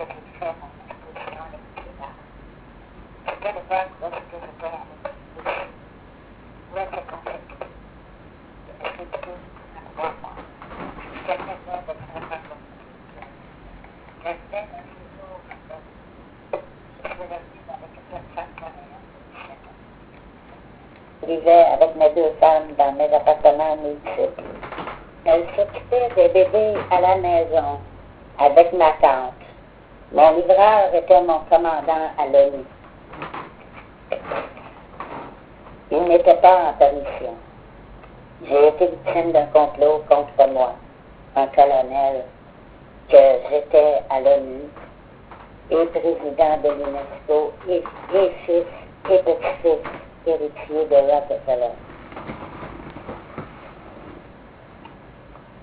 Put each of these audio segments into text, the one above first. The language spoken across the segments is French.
Je vivais avec mes deux femmes dans mes appartements multiples. Elle s'occupait des bébés à la maison avec ma tante. Mon livreur était mon commandant à l'ONU. Il n'était pas en permission. J'ai été victime d'un complot contre moi, un colonel, que j'étais à l'ONU et président de l'UNESCO et fils et petit-fils héritier de Rockefeller.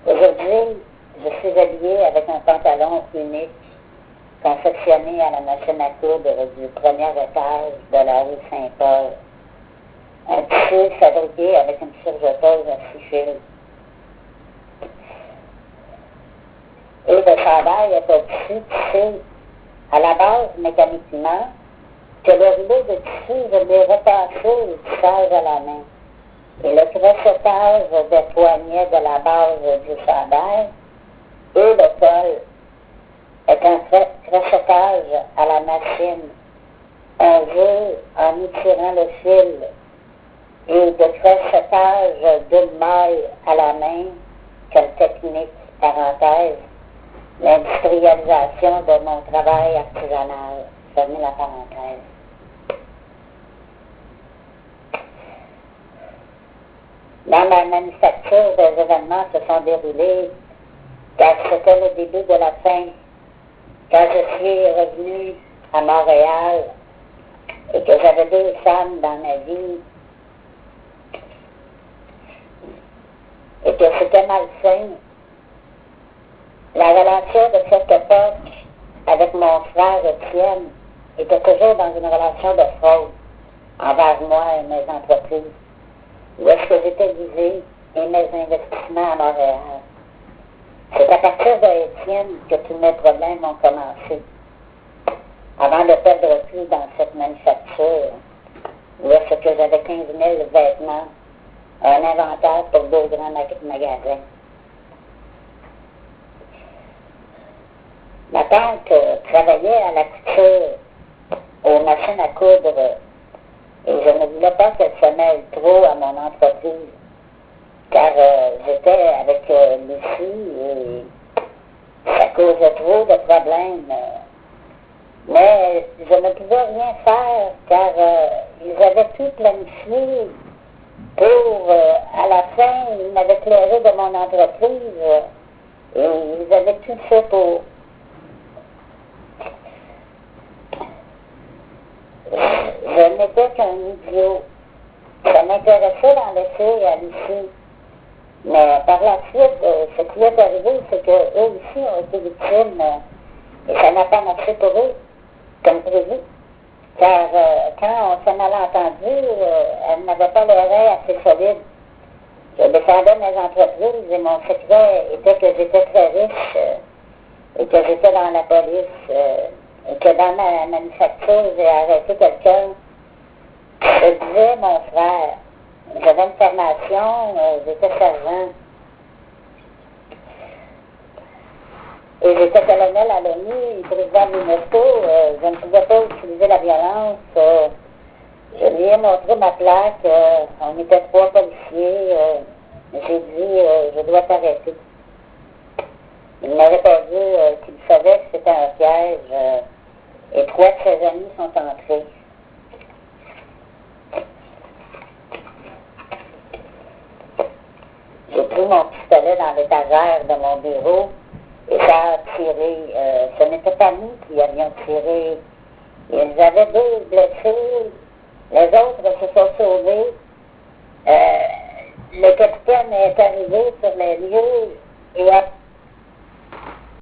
Aujourd'hui, je suis habillé avec un pantalon unique confectionné à la machine à coudre du premier étage de la rue Saint-Paul. Un tissu fabriqué avec une surjeteuse à 6 fils. Et le chandail est un tissu tissé à la base mécaniquement, que le rouleau de tissu, je l'ai repassé au tissage à la main. Et le crochetage des poignets de la base du chandail et le col est un crochetage à la machine. On veut, en étirant le fil, et de crochetage d'une maille à la main, quelle technique, parenthèse, l'industrialisation de mon travail artisanal, fermez la parenthèse. Dans ma manufacture, des événements se sont déroulés car c'était le début de la fin. Quand je suis revenu à Montréal et que j'avais deux femmes dans ma vie et que c'était malsain, la relation de cette époque avec mon frère Étienne était toujours dans une relation de fraude envers moi et mes entreprises, où est-ce que j'étais visé et mes investissements à Montréal. C'est à partir d'Étienne que tous mes problèmes ont commencé. Avant de perdre tout dans cette manufacture, où est-ce que j'avais 15 000 vêtements, un inventaire pour 2 grands magasins. Ma tante travaillait à la couture, aux machines à coudre, et je ne voulais pas qu'elle se mêle trop à mon entreprise, car j'étais avec Lucie et ça causait trop de problèmes. Mais je ne pouvais rien faire, car ils avaient tout planifié pour, à la fin, ils m'avaient éclairé de mon entreprise et ils avaient tout fait pour. Je n'étais qu'un idiot. Ça m'intéressait d'en laisser à Lucie. Mais par la suite, ce qui est arrivé, c'est qu'eux aussi ont été victimes et ça n'a pas marché pour eux, comme prévu. Car quand on s'est mal entendu, elle n'avait pas l'oreille assez solide. Je défendais mes entreprises et mon secret était que j'étais très riche et que j'étais dans la police et que dans ma manufacture, j'ai arrêté quelqu'un. Je disais mon frère, j'avais une formation, j'étais sergent. Et j'étais colonel à l'ONU, président de l'UNESCO, je ne pouvais pas utiliser la violence. Je lui ai montré ma plaque, on était 3 policiers. J'ai dit, je dois t'arrêter. Il m'a répondu qu'il savait que c'était un piège et 3 de ses amis sont entrés. J'ai pris mon pistolet dans l'étagère de mon bureau et ça a tiré. Ce n'était pas nous qui avions tiré. Ils avaient 2 blessés, les autres se sont sauvés. Le capitaine est arrivé sur les lieux et a